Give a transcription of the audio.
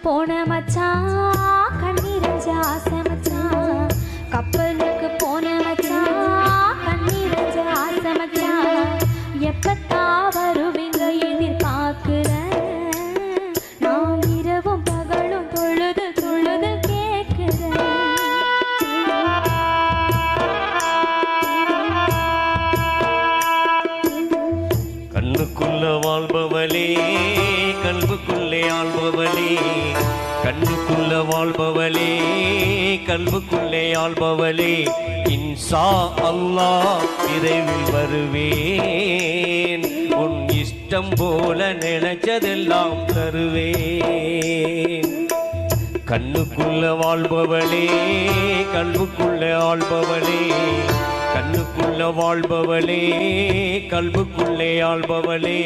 போன மச்சான் கண்ணீரஞ்ச ஆசை மச்சான் கப்பலுக்கு போன மச்சான் கண்ணீரஞ்ச ஆசை மச்சான் எப்பத்தா வருவீங்க எதிர்பார்க்கிறேன் நான் இரவும் பகலும் தொழுது தொழுது கேட்கிறேன் கண்ணுக்குள்ள வாழ்பவளே கல்புக்குள்ளே ஆள்பவளே கண்ணுக்குள்ள வாழ்பவளே கல்புக்குள்ளே ஆள்பவளே இன்ஷா அல்லாஹ் விரைவில் வருவேன் உன் இஷ்டம் போல நினைச்சதெல்லாம் தருவேன் கண்ணுக்குள்ள வாழ்பவளே கல்புக்குள்ள ஆள்பவளே கண்ணுக்குள்ள வாழ்பவளே கல்புக்குள்ளே ஆள்பவளே